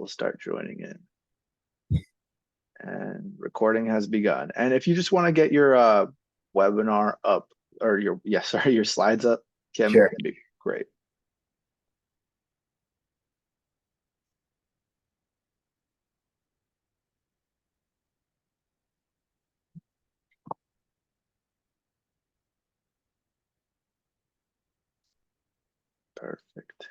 people start joining in. And recording has begun. And if you just want to get your webinar up, or your slides up, Kim, Sure. that'd be great. Perfect.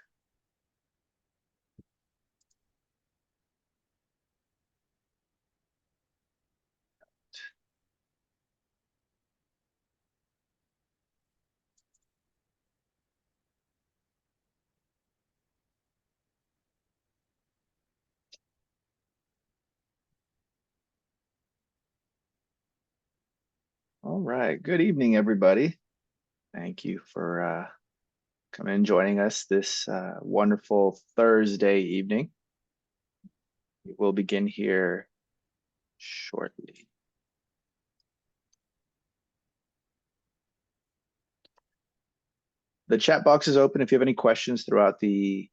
All right. Good evening, everybody. Thank you for coming and joining us this wonderful Thursday evening. We'll begin here shortly. The chat box is open. If you have any questions throughout the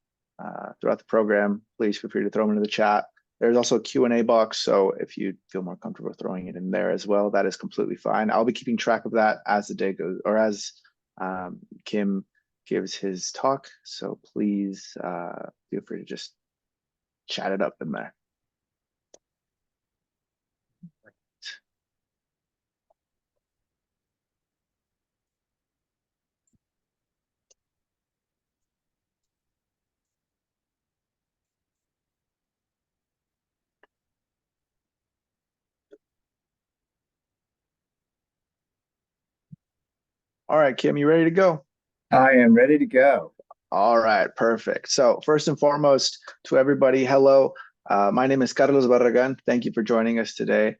program, please feel free to throw them into the chat. There's also a Q&A box, so if you feel more comfortable throwing it in there as well, that is completely fine. I'll be keeping track of that as the day goes, or as Kim gives his talk. So please feel free to just chat it up in there. All right, Kim, you ready to go? I am ready to go. All right, perfect. So first and foremost, to everybody, hello. My name is Carlos Barragan. Thank you for joining us today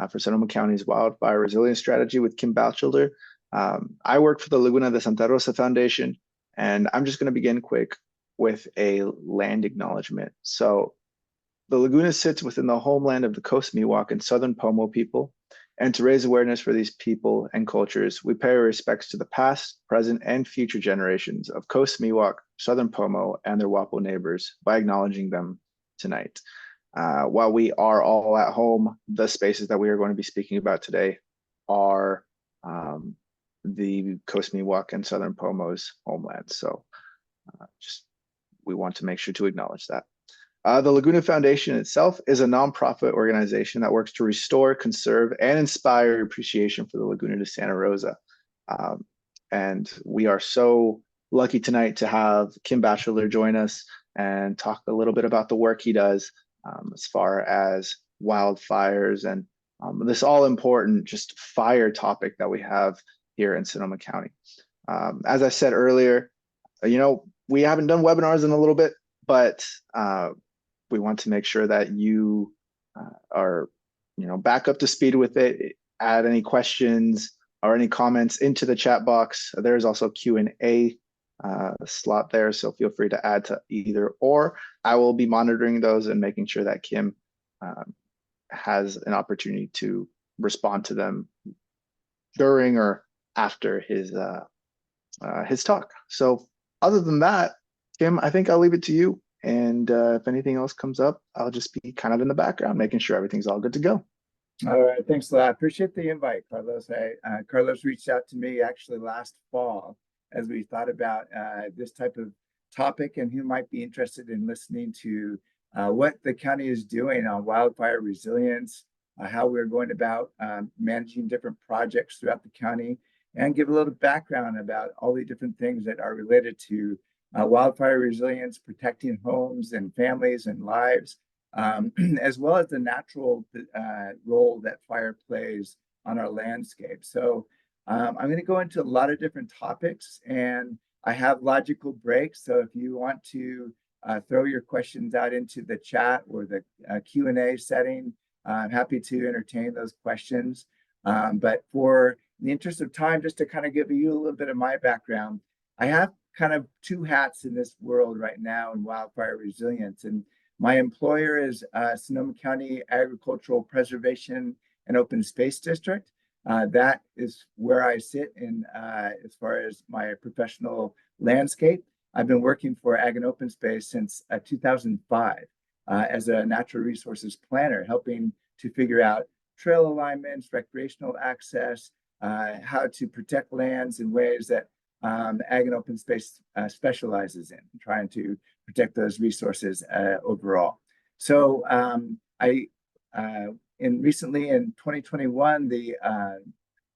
for Sonoma County's Wildfire Resilience Strategy with Kim Batchelder. I work for the Laguna de Santa Rosa Foundation, and I'm just going to begin quick with a land acknowledgement. So the Laguna sits within the homeland of the Coast Miwok and Southern Pomo people. And to raise awareness for these people and cultures, we pay our respects to the past, present, and future generations of Coast Miwok, Southern Pomo, and their Wapo neighbors by acknowledging them tonight. While we are all at home, the spaces that we are going to be speaking about today are the Coast Miwok and Southern Pomo's homeland. So we want to make sure to acknowledge that. The Laguna Foundation itself is a nonprofit organization that works to restore, conserve, and inspire appreciation for the Laguna de Santa Rosa. And we are so lucky tonight to have Kim Batchelder join us and talk a little bit about the work he does as far as wildfires and this all-important just fire topic that we have here in Sonoma County. As I said earlier, we haven't done webinars in a little bit, but we want to make sure that you are, back up to speed with it. Add any questions or any comments into the chat box. There's also a Q&A slot there, so feel free to add to either or. I will be monitoring those and making sure that Kim has an opportunity to respond to them during or after his talk. So other than that, Kim, I think I'll leave it to you. And if anything else comes up, I'll just be kind of in the background, making sure everything's all good to go. All right, thanks a lot. I appreciate the invite, Carlos. Carlos reached out to me actually last fall as we thought about this type of topic and who might be interested in listening to what the county is doing on wildfire resilience, how we're going about managing different projects throughout the county, and give a little background about all the different things that are related to wildfire resilience, protecting homes and families and lives, as well as the natural role that fire plays on our landscape. So I'm going to go into a lot of different topics, and I have logical breaks. So if you want to throw your questions out into the chat or the Q&A setting, I'm happy to entertain those questions. But for the interest of time, just to kind of give you a little bit of my background, I have kind of two hats in this world right now in wildfire resilience. And my employer is Sonoma County Agricultural Preservation and Open Space District. That is where I sit in as far as my professional landscape. I've been working for Ag and Open Space since 2005. as a natural resources planner, helping to figure out trail alignments, recreational access, how to protect lands in ways that Ag and Open Space specializes in, trying to protect those resources overall. So recently in 2021, the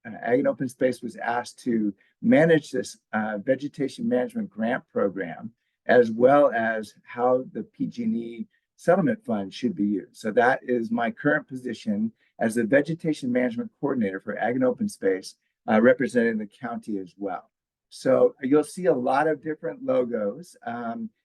Ag and Open Space was asked to manage this vegetation management grant program, as well as how the PG&E settlement fund should be used. So that is my current position as the vegetation management coordinator for Ag and Open Space, representing the county as well. So you'll see a lot of different logos,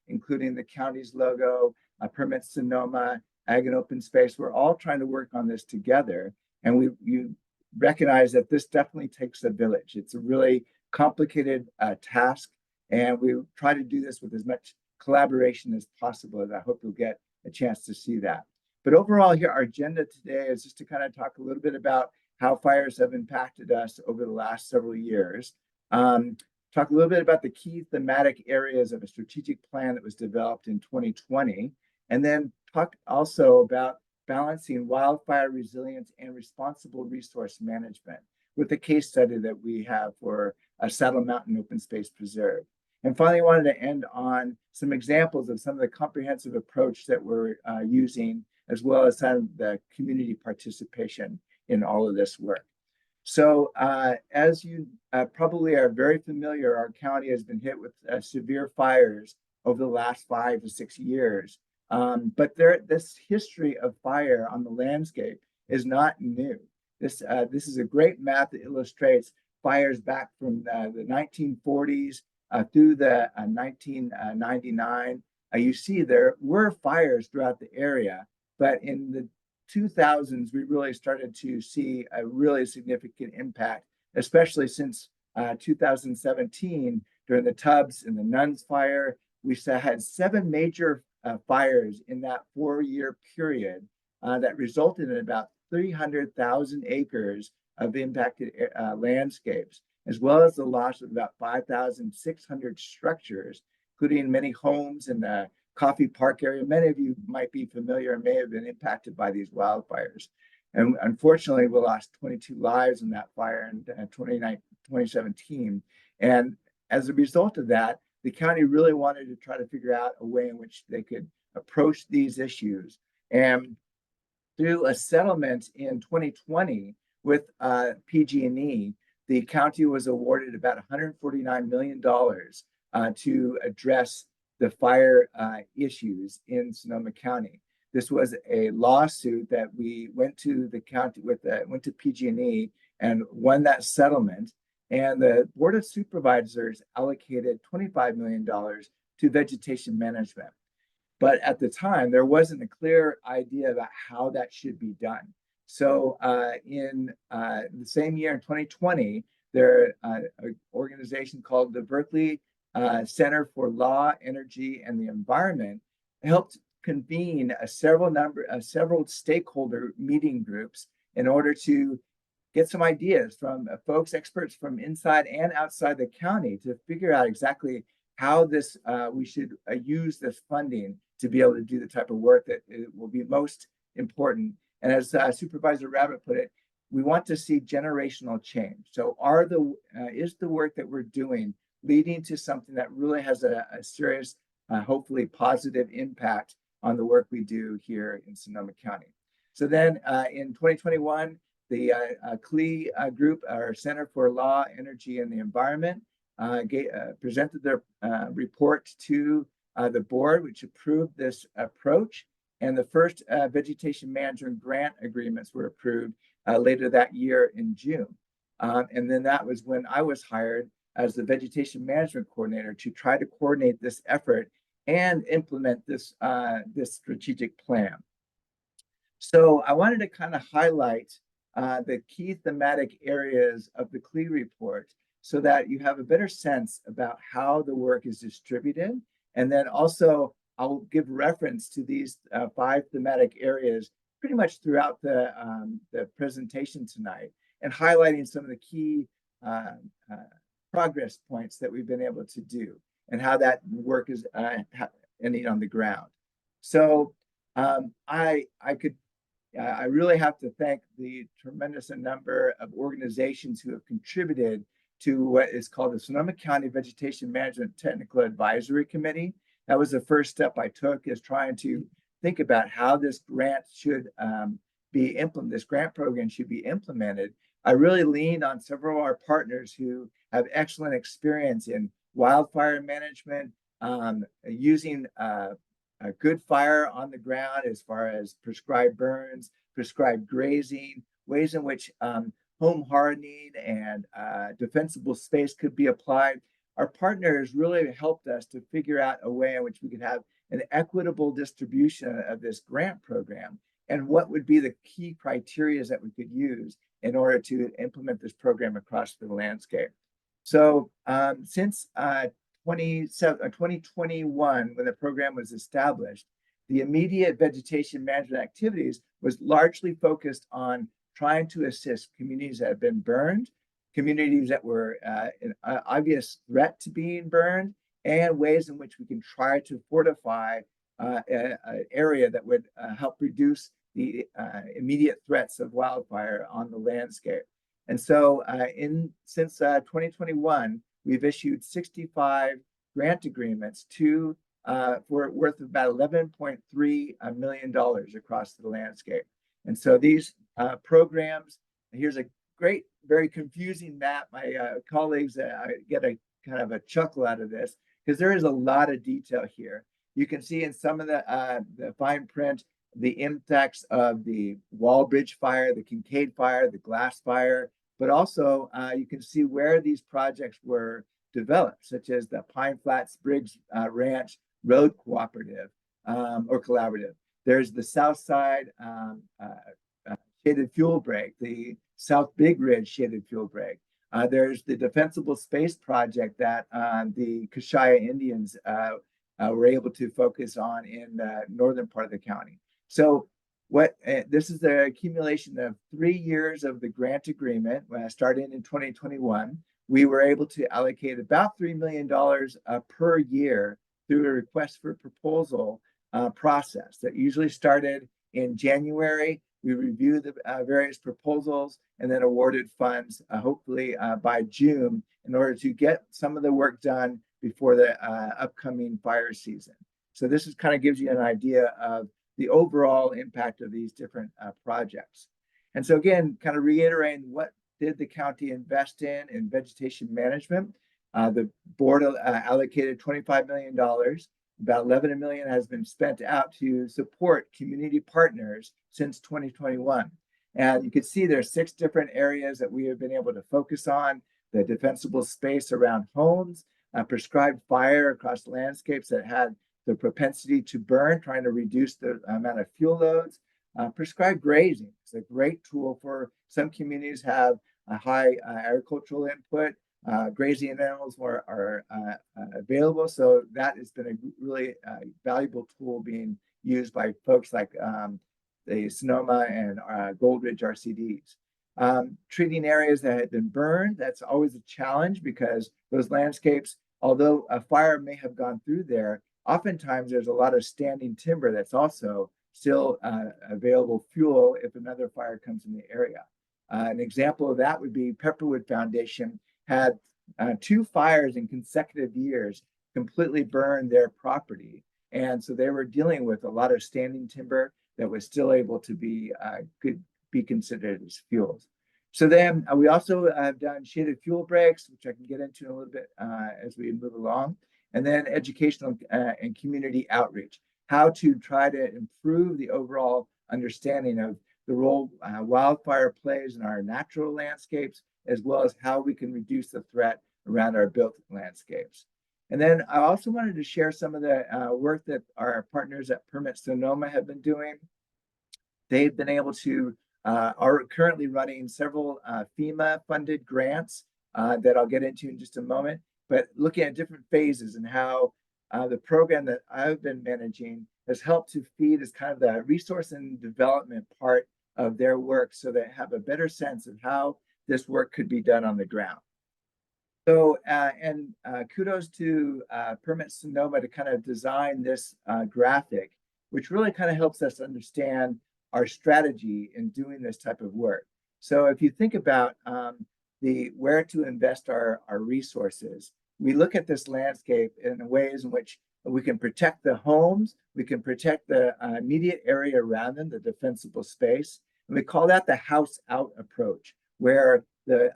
including the county's logo, Permit Sonoma, Ag and Open Space. We're all trying to work on this together, and you recognize that this definitely takes a village. It's a really complicated task, and we try to do this with as much collaboration as possible, and I hope you'll get a chance to see that. But overall here, our agenda today is just to kind of talk a little bit about how fires have impacted us over the last several years. Talk a little bit about the key thematic areas of a strategic plan that was developed in 2020, and then talk also about balancing wildfire resilience and responsible resource management with the case study that we have for Saddle Mountain Open Space Preserve. And finally, I wanted to end on some examples of some of the comprehensive approach that we're using, as well as some of the community participation in all of this work. So as you probably are very familiar, our county has been hit with severe fires over the last 5 to 6 years. But this history of fire on the landscape is not new. This is a great map that illustrates fires back from the 1940s through the 1999. You see there were fires throughout the area, but in the 2000s, we really started to see a really significant impact, especially since 2017 during the Tubbs and the Nuns fire. We had 7 major fires in that 4-year period that resulted in about 300,000 acres of impacted landscapes, as well as the loss of about 5,600 structures, including many homes in the Coffee Park area. Many of you might be familiar and may have been impacted by these wildfires. And unfortunately, we lost 22 lives in that fire in 2017. And as a result of that, the county really wanted to try to figure out a way in which they could approach these issues. And through a settlement in 2020 with PG&E, the county was awarded about $149 million to address the fire issues in Sonoma County. This was a lawsuit that we went to the county with, went to PG&E and won that settlement. And the Board of Supervisors allocated $25 million to vegetation management. But at the time, there wasn't a clear idea about how that should be done. So in the same year, in 2020, there an organization called the Berkeley Center for Law, Energy, and the Environment helped convene several stakeholder meeting groups in order to get some ideas from folks, experts from inside and outside the county to figure out exactly how this we should use this funding to be able to do the type of work that will be most important. And as Supervisor Rabbit put it, we want to see generational change. So is the work that we're doing leading to something that really has a serious, hopefully positive impact on the work we do here in Sonoma County. So then in 2021, the CLE group, our Center for Law, Energy, and the Environment, presented their report to the board, which approved this approach. And the first vegetation management grant agreements were approved later that year in June. And then that was when I was hired as the vegetation management coordinator to try to coordinate this effort and implement this, this strategic plan. So I wanted to kind of highlight the key thematic areas of the CLE report so that you have a better sense about how the work is distributed. And then also I'll give reference to these 5 thematic areas pretty much throughout the presentation tonight, and highlighting some of the key progress points that we've been able to do and how that work is ending on the ground. So I really have to thank the tremendous number of organizations who have contributed to what is called the Sonoma County Vegetation Management Technical Advisory Committee. That was the first step I took, is trying to think about how this grant should be implemented. This grant program should be implemented. I really leaned on several of our partners who have excellent experience in wildfire management, using a good fire on the ground as far as prescribed burns, prescribed grazing, ways in which home hardening and defensible space could be applied. Our partners really helped us to figure out a way in which we could have an equitable distribution of this grant program, and what would be the key criteria that we could use in order to implement this program across the landscape. So since 2021, when the program was established, the immediate vegetation management activities was largely focused on trying to assist communities that have been burned, communities that were an obvious threat to being burned, and ways in which we can try to fortify an area that would help reduce the immediate threats of wildfire on the landscape. And so since 2021, we've issued 65 grant agreements for worth of about $11.3 million across the landscape. And so these programs, here's a great, very confusing map. My colleagues get a kind of a chuckle out of this, because there is a lot of detail here. You can see in some of the fine print the impacts of the Walbridge fire, the Kincade fire, the glass fire, but also you can see where these projects were developed, such as the Pine Flats Briggs Ranch Road Cooperative or Collaborative. There's the South Side Shaded Fuel Break, the South Big Ridge Shaded Fuel Break. There's the Defensible Space Project that the Kashaya Indians were able to focus on in the northern part of the county. So this is the accumulation of 3 years of the grant agreement. Starting in 2021, we were able to allocate about $3 million per year through a request for proposal process that usually started in January. We reviewed the various proposals and then awarded funds, hopefully by June, in order to get some of the work done before the upcoming fire season. So this is kind of gives you an idea of the overall impact of these different projects. And so again, kind of reiterating, what did the county invest in vegetation management? The board allocated $25 million. About $11 million has been spent out to support community partners since 2021. And you can see there's 6 different areas that we have been able to focus on: the defensible space around homes, prescribed fire across landscapes that had the propensity to burn, trying to reduce the amount of fuel loads. Prescribed grazing is a great tool for some communities have a high agricultural input. Grazing animals are available, so that has been a really valuable tool being used by folks like the Sonoma and Goldridge RCDs. Treating areas that had been burned, that's always a challenge, because those landscapes, although a fire may have gone through there, oftentimes there's a lot of standing timber that's also still available fuel if another fire comes in the area. An example of that would be Pepperwood Foundation had 2 fires in consecutive years completely burn their property. And so they were dealing with a lot of standing timber that was still able to could be considered as fuels. So then we also have done shaded fuel breaks, which I can get into in a little bit as we move along. And then educational and community outreach, how to try to improve the overall understanding of the role wildfire plays in our natural landscapes, as well as how we can reduce the threat around our built landscapes. And then I also wanted to share some of the work that our partners at Permit Sonoma have been doing. They've been able to, are currently running several FEMA funded grants that I'll get into in just a moment, but looking at different phases and how the program that I've been managing has helped to feed as kind of the resource and development part of their work, so they have a better sense of how this work could be done on the ground. So, kudos to Permit Sonoma to kind of design this graphic. which really kind of helps us understand our strategy in doing this type of work. So if you think about the where to invest our resources, we look at this landscape in ways in which we can protect the homes, we can protect the immediate area around them, the defensible space, and we call that the house out approach, where the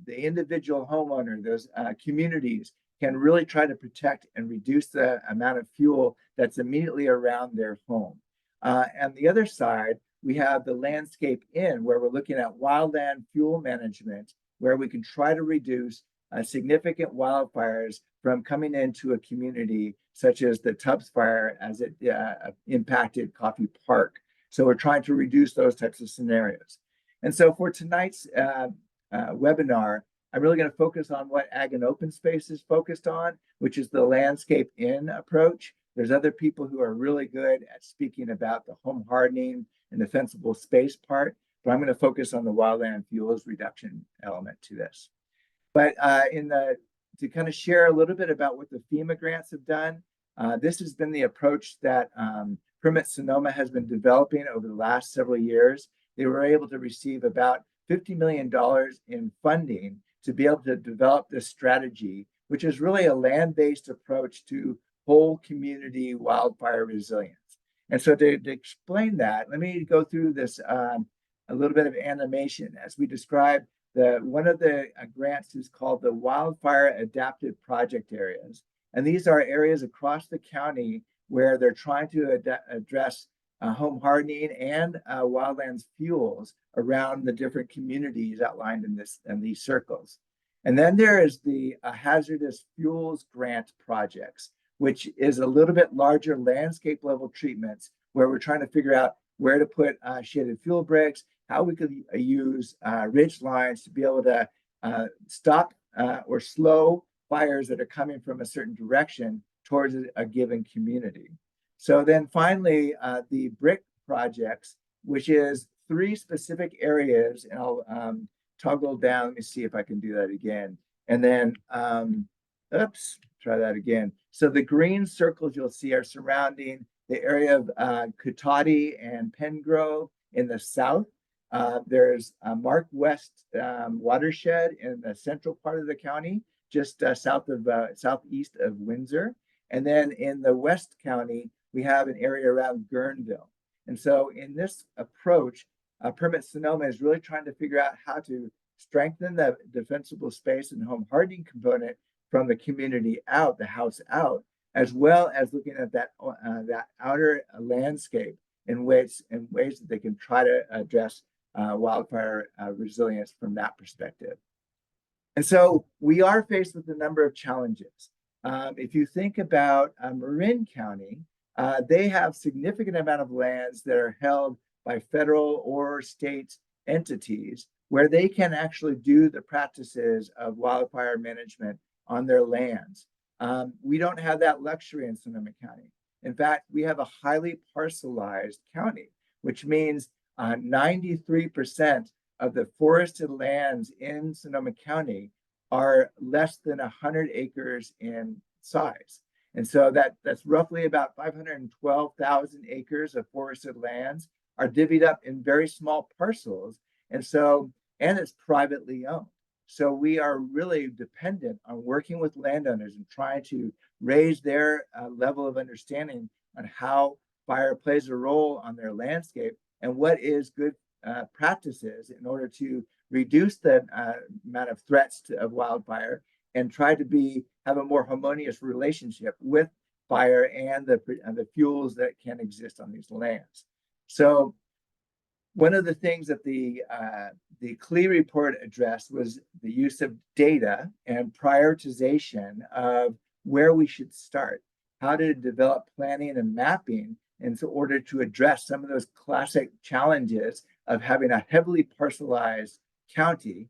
individual homeowner, those communities can really try to protect and reduce the amount of fuel that's immediately around their home. And the other side, we have the landscape in, where we're looking at wildland fuel management, where we can try to reduce significant wildfires from coming into a community, such as the Tubbs fire as it impacted Coffee Park. So we're trying to reduce those types of scenarios. And so for tonight's webinar, I'm really going to focus on what Ag and Open Space is focused on, which is the landscape in approach. There's other people who are really good at speaking about the home hardening and defensible space part, but I'm going to focus on the wildland fuels reduction element to this. But to kind of share a little bit about what the FEMA grants have done, this has been the approach that Permit Sonoma has been developing over the last several years. They were able to receive about $50 million in funding to be able to develop this strategy, which is really a land-based approach to whole community wildfire resilience. And so to explain that, let me go through this a little bit of animation as we describe one of the grants is called the Wildfire Adaptive Project Areas. And these are areas across the county where they're trying to address home hardening and wildlands fuels around the different communities outlined in these circles. And then there is the hazardous fuels grant projects, which is a little bit larger landscape level treatments where we're trying to figure out where to put shaded fuel breaks, how we could use ridge lines to be able to stop or slow fires that are coming from a certain direction towards a given community. So then finally, the BRIC projects, which is 3 specific areas, and I'll toggle down, let me see if I can do that again. And then, try that again. So the green circles you'll see are surrounding the area of Kincade and Pengrove in the south. There's Mark West watershed in the central part of the county, just southeast of Windsor. And then in the West County, we have an area around Guerneville. And so in this approach, Permit Sonoma is really trying to figure out how to strengthen the defensible space and home hardening component from the community out, the house out, as well as looking at that outer landscape in ways that they can try to address wildfire resilience from that perspective. And so we are faced with a number of challenges. If you think about Marin County, they have significant amount of lands that are held by federal or state entities where they can actually do the practices of wildfire management on their lands. We don't have that luxury in Sonoma County. In fact, we have a highly parcelized county, which means 93% of the forested lands in Sonoma County are less than 100 acres in size. And so that's roughly about 512,000 acres of forested lands are divvied up in very small parcels. And it's privately owned. So we are really dependent on working with landowners and trying to raise their level of understanding on how fire plays a role on their landscape and what is good practices in order to reduce the amount of threats of wildfire and try to have a more harmonious relationship with fire and the fuels that can exist on these lands. So one of the things that the CLE report addressed was the use of data and prioritization of where we should start, how to develop planning and mapping in order to address some of those classic challenges of having a heavily parcelized county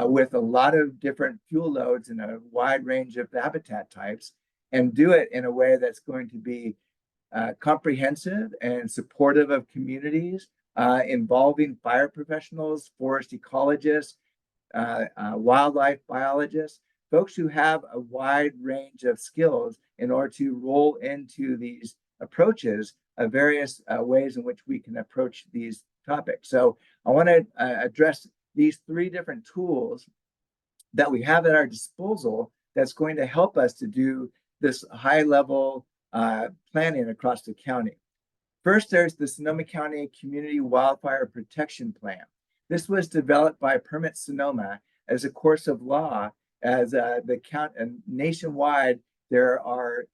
with a lot of different fuel loads and a wide range of habitat types, and do it in a way that's going to be comprehensive and supportive of communities, involving fire professionals, forest ecologists, wildlife biologists, folks who have a wide range of skills in order to roll into these approaches various ways in which we can approach these topics. So I want to address these three different tools that we have at our disposal that's going to help us to do this high level planning across the county. First, there's the Sonoma County Community Wildfire Protection Plan. This was developed by Permit Sonoma as a course of law, as the county and nationwide there are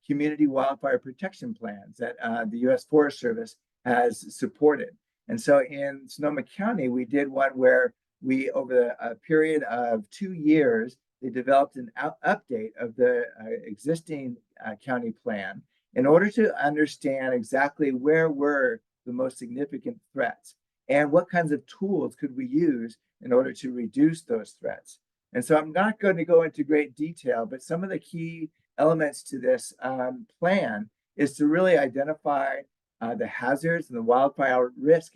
community wildfire protection plans that the U.S. Forest Service has supported. And so in Sonoma County, we did one where we, over a period of 2 years, they developed an update of the existing county plan in order to understand exactly where were the most significant threats and what kinds of tools could we use in order to reduce those threats. And so I'm not going to go into great detail, but some of the key elements to this plan is to really identify the hazards and the wildfire risk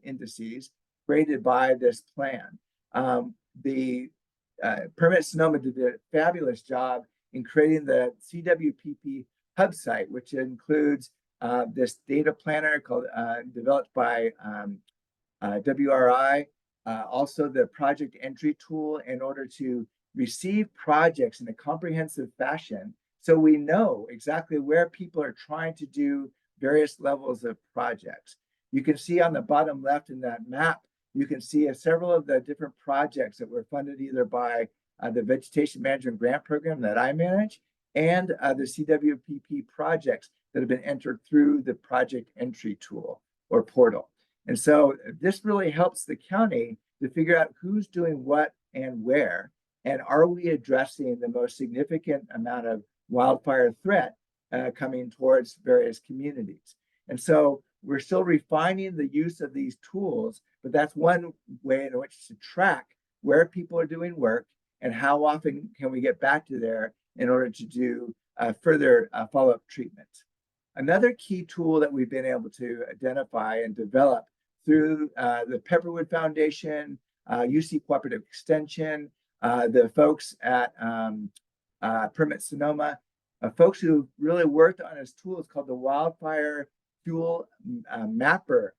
indices created by this plan. The Permit Sonoma did a fabulous job in creating the CWPP hub site, which includes this data planner called developed by WRI, also the project entry tool in order to receive projects in a comprehensive fashion, so we know exactly where people are trying to do various levels of projects. You can see on the bottom left in that map, you can see several of the different projects that were funded either by the Vegetation Management Grant Program that I manage and the CWPP projects that have been entered through the project entry tool or portal. And so this really helps the county to figure out who's doing what and where, and are we addressing the most significant amount of wildfire threat coming towards various communities. And so we're still refining the use of these tools, but that's one way in which to track where people are doing work and how often can we get back to there in order to do further follow-up treatment. Another key tool that we've been able to identify and develop through the Pepperwood Foundation, UC Cooperative Extension, the folks at Permit Sonoma, folks who really worked on this tool is called the Wildfire Fuel Mapper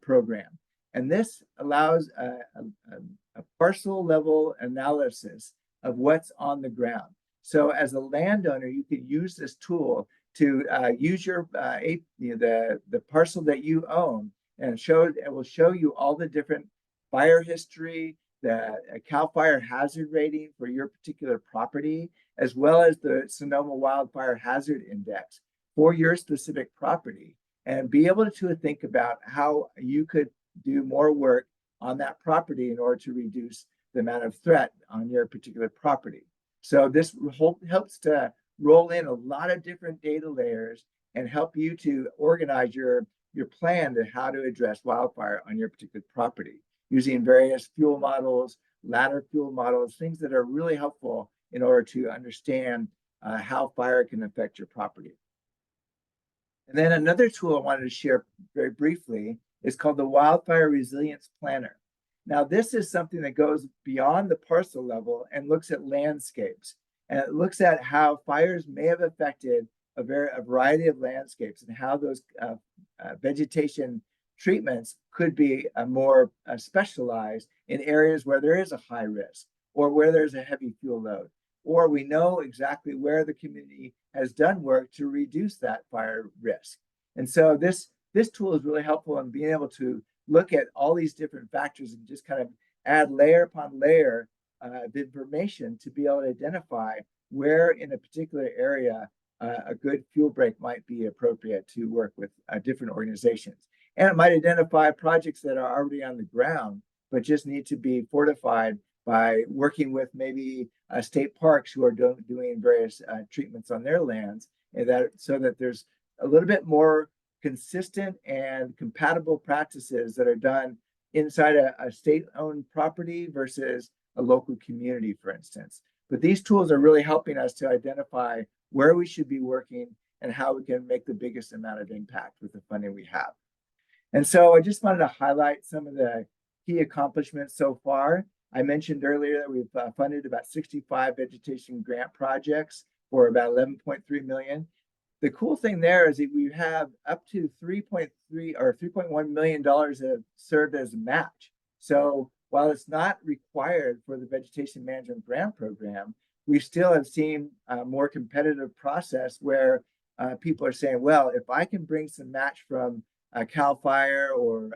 program. And this allows a parcel level analysis of what's on the ground. So as a landowner, you could use this tool to use your the parcel that you own, and it will show you all the different fire history, the CAL FIRE hazard rating for your particular property, as well as the Sonoma Wildfire Hazard Index for your specific property, and be able to think about how you could do more work on that property in order to reduce the amount of threat on your particular property. So this helps to roll in a lot of different data layers and help you to organize your plan to how to address wildfire on your particular property using various fuel models, ladder fuel models, things that are really helpful in order to understand how fire can affect your property. And then another tool I wanted to share very briefly is called the Wildfire Resilience Planner. Now, this is something that goes beyond the parcel level and looks at landscapes. And it looks at how fires may have affected a variety of landscapes and how those vegetation treatments could be more specialized in areas where there is a high risk or where there's a heavy fuel load, or we know exactly where the community has done work to reduce that fire risk. And so this tool is really helpful in being able to look at all these different factors and just kind of add layer upon layer of information to be able to identify where in a particular area a good fuel break might be appropriate to work with different organizations. And it might identify projects that are already on the ground, but just need to be fortified by working with maybe state parks who are doing various treatments on their lands, and so that there's a little bit more consistent and compatible practices that are done inside a state-owned property versus a local community, for instance. But these tools are really helping us to identify where we should be working and how we can make the biggest amount of impact with the funding we have. And so I just wanted to highlight some of the key accomplishments so far. I mentioned earlier that we've funded about 65 vegetation grant projects for about 11.3 million. the cool thing there is that we have up to 3.3 or $3.1 million have served as a match. So while it's not required for the vegetation management grant program, we still have seen a more competitive process where people are saying, well, if I can bring some match from CAL FIRE, or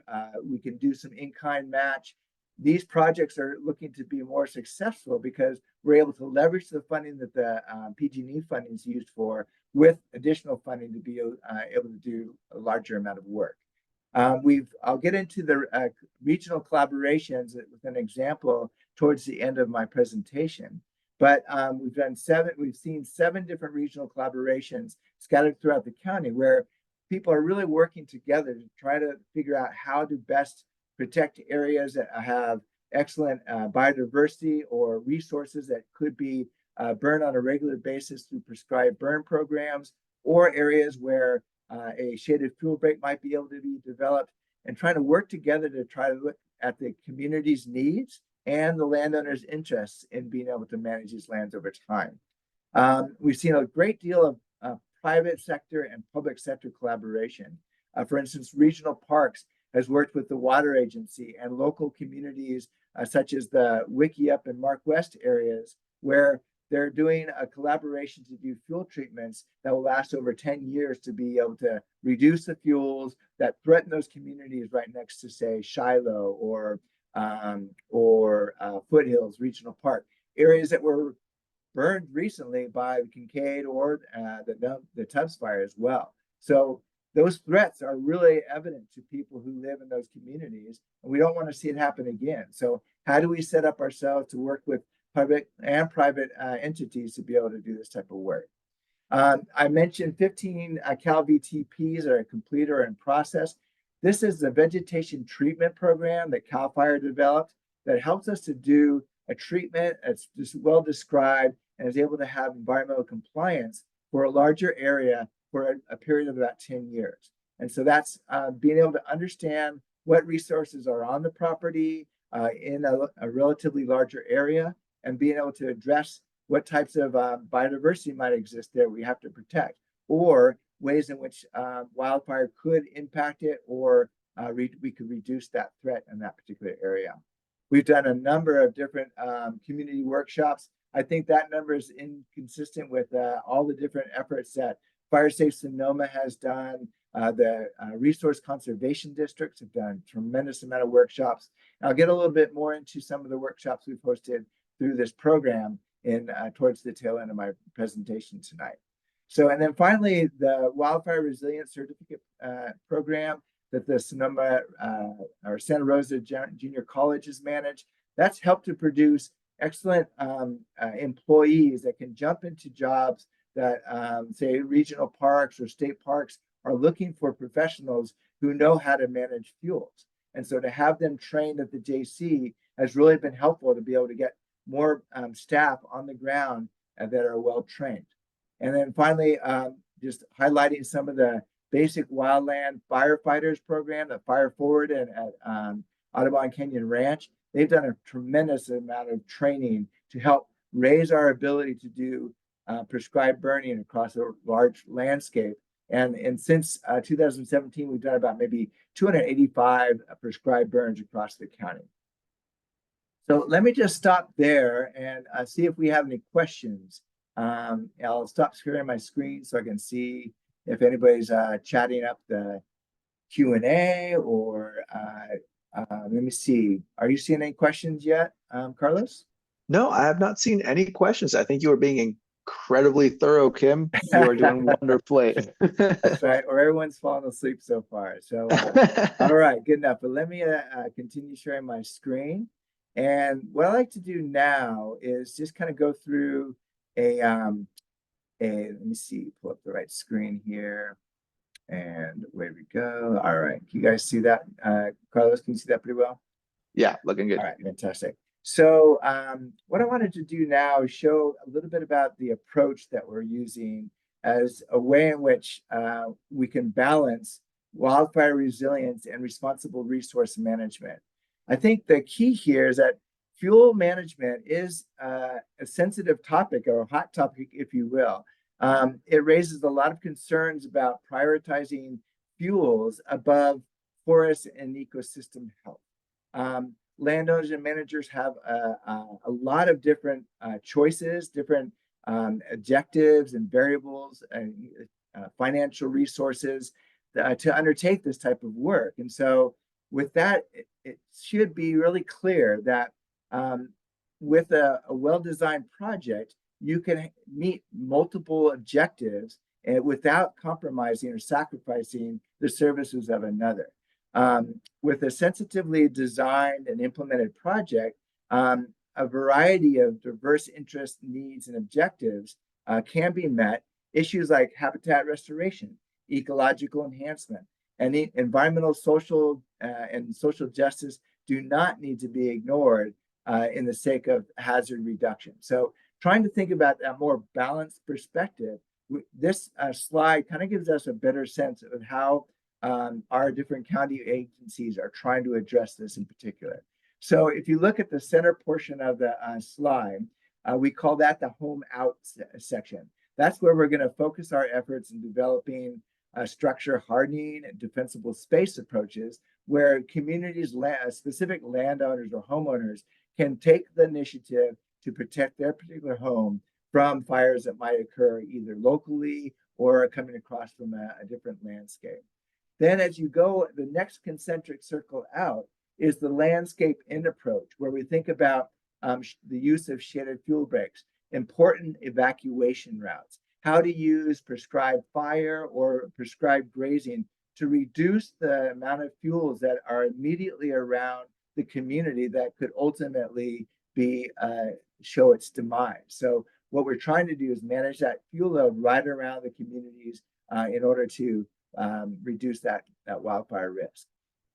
we can do some in-kind match, these projects are looking to be more successful because we're able to leverage the funding that the PG&E funding is used for with additional funding to be able to do a larger amount of work. I'll get into the regional collaborations with an example towards the end of my presentation. But we've seen 7 different regional collaborations scattered throughout the county where people are really working together to try to figure out how to best protect areas that have excellent biodiversity or resources that could be burned on a regular basis through prescribed burn programs, or areas where a shaded fuel break might be able to be developed, and trying to work together to try to look at the community's needs and the landowners' interests in being able to manage these lands over time. We've seen a great deal of private sector and public sector collaboration. For instance, regional parks has worked with the water agency and local communities such as the Wickiup and Mark West areas, where they're doing a collaboration to do fuel treatments that will last over 10 years to be able to reduce the fuels that threaten those communities right next to, say, Shiloh or Foothills Regional Park, areas that were burned recently by the Kincade or the Tubbs fire as well. So those threats are really evident to people who live in those communities, and we don't want to see it happen again. So how do we set up ourselves to work with public and private entities to be able to do this type of work? I mentioned 15 Cal VTPs that are complete or in process. This is the vegetation treatment program that CAL FIRE developed that helps us to do a treatment that's just well described and is able to have environmental compliance for a larger area for a period of about 10 years. And so that's being able to understand what resources are on the property in a relatively larger area, and being able to address what types of biodiversity might exist there we have to protect, or ways in which wildfire could impact it, or we could reduce that threat in that particular area. We've done a number of different community workshops. I think that number is inconsistent with all the different efforts that Fire Safe Sonoma has done. The resource conservation districts have done a tremendous amount of workshops. And I'll get a little bit more into some of the workshops we've hosted through this program in towards the tail end of my presentation tonight. So, and then finally, the Wildfire Resilience Certificate program that the Sonoma or Santa Rosa Junior College has managed, that's helped to produce excellent employees that can jump into jobs that say regional parks or state parks are looking for professionals who know how to manage fuels. And so to have them trained at the JC has really been helpful to be able to get more staff on the ground that are well trained. And then finally, just highlighting some of the basic wildland firefighters program that Fire Forward and at Audubon Canyon Ranch, they've done a tremendous amount of training to help raise our ability to do prescribed burning across a large landscape. And since 2017, we've done about maybe 285 prescribed burns across the county. So let me just stop there and see if we have any questions. I'll stop sharing my screen so I can see if anybody's chatting up the Q&A, or let me see. Are you seeing any questions yet, Carlos? No, I have not seen any questions. I think you are being incredibly thorough, Kim. You are doing wonderfully. That's right. Or everyone's fallen asleep so far. So, all right, good enough. But let me continue sharing my screen. And what I like to do now is just kind of go through let me see, pull up the right screen here. And away we go. All right. Can you guys see that? Carlos, can you see that pretty well? Yeah, looking good. All right, fantastic. So what I wanted to do now is show a little bit about the approach that we're using as a way in which we can balance wildfire resilience and responsible resource management. I think the key here is that fuel management is a sensitive topic, or a hot topic, if you will. It raises a lot of concerns about prioritizing fuels above forest and ecosystem health. Landowners and managers have a lot of different choices, different objectives and variables and financial resources to undertake this type of work. And so with that, it should be really clear that with a well-designed project, you can meet multiple objectives and without compromising or sacrificing the services of another. With a sensitively designed and implemented project, a variety of diverse interests, needs, and objectives can be met. Issues like habitat restoration, ecological enhancement, and environmental, social, and social justice do not need to be ignored in the sake of hazard reduction. So trying to think about that more balanced perspective, this slide kind of gives us a better sense of how our different county agencies are trying to address this in particular. So if you look at the center portion of the slide, we call that the home out section. That's where we're going to focus our efforts in developing structure hardening and defensible space approaches where communities, specific landowners or homeowners can take the initiative to protect their particular home from fires that might occur either locally or coming across from a different landscape. Then as you go, the next concentric circle out is the landscape in approach, where we think about the use of shaded fuel breaks, important evacuation routes, how to use prescribed fire or prescribed grazing to reduce the amount of fuels that are immediately around the community that could ultimately be show its demise. So what we're trying to do is manage that fuel load right around the communities in order to reduce that wildfire risk.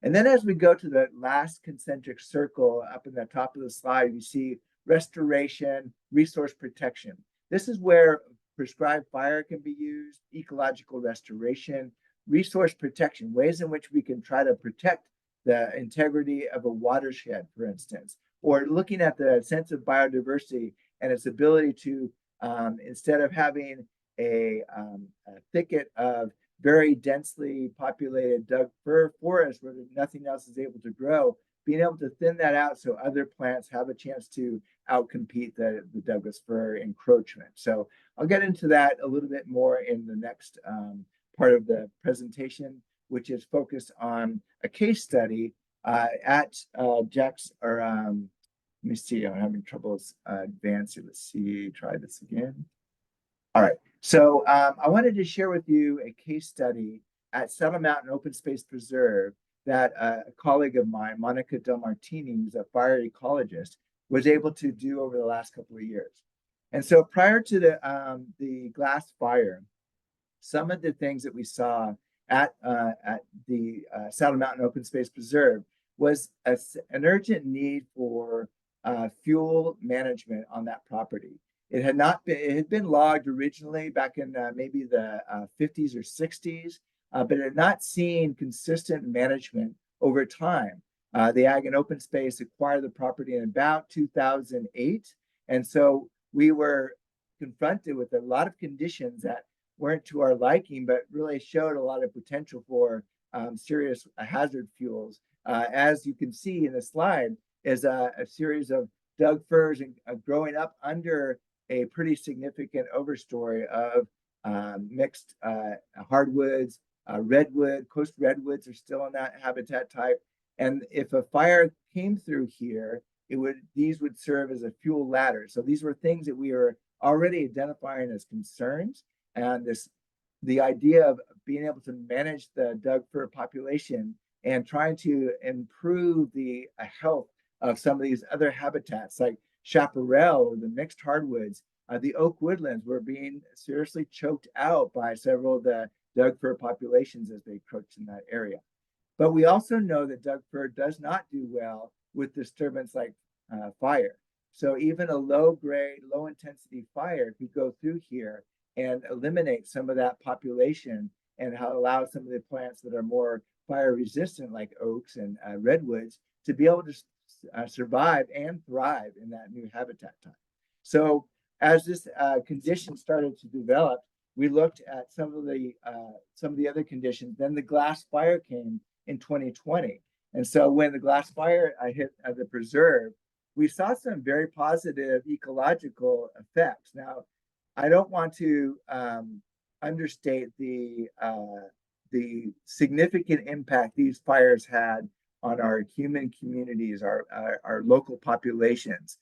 And then as we go to the last concentric circle up in the top of the slide, you see restoration, resource protection. This is where prescribed fire can be used, ecological restoration, resource protection, ways in which we can try to protect the integrity of a watershed, for instance, or looking at the sense of biodiversity and its ability to, instead of having a thicket of very densely populated Doug fir forest where nothing else is able to grow, being able to thin that out so other plants have a chance to outcompete the Douglas fir encroachment. So I'll get into that a little bit more in the next part of the presentation, which is focused on a case study at Jack's, or let me see, I'm having trouble advancing. Let's see, try this again. All right, so I wanted to share with you a case study at Saddle Mountain Open Space Preserve that a colleague of mine, Monica Del Martini, who's a fire ecologist, was able to do over the last couple of years. And so prior to the glass fire, some of the things that we saw at the Saddle Mountain Open Space Preserve was an urgent need for fuel management on that property. It had been logged originally back in maybe the 50s or 60s, but it had not seen consistent management over time. The Ag and Open Space acquired the property in about 2008. And so we were confronted with a lot of conditions that weren't to our liking, but really showed a lot of potential for serious hazard fuels. As you can see in the slide, is a series of Doug firs and growing up under a pretty significant overstory of mixed hardwoods, redwood, coast redwoods are still in that habitat type. And if a fire came through here, these would serve as a fuel ladder. So these were things that we were already identifying as concerns. And the idea of being able to manage the Doug fir population and trying to improve the health of some of these other habitats like chaparral or the mixed hardwoods, the oak woodlands were being seriously choked out by several of the Doug fir populations as they encroached in that area. But we also know that Doug fir does not do well with disturbance like fire. So even a low-grade, low-intensity fire could go through here and eliminate some of that population and allow some of the plants that are more fire-resistant like oaks and redwoods to be able to survive and thrive in that new habitat type. So as this condition started to develop, we looked at some of the other conditions. Then the glass fire came in 2020. And so when the glass fire hit the preserve, we saw some very positive ecological effects. Now, I don't want to understate the significant impact these fires had on our human communities, our local populations.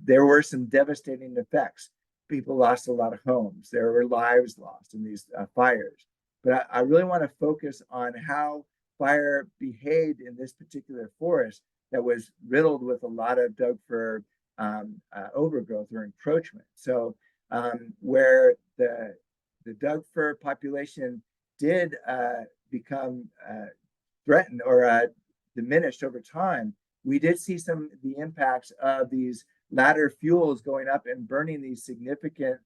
There were some devastating effects. People lost a lot of homes. There were lives lost in these fires. But I really want to focus on how fire behaved in this particular forest that was riddled with a lot of Doug fir overgrowth or encroachment. So where the Doug fir population did become threatened or diminished over time, we did see some of the impacts of these ladder fuels going up and burning these significant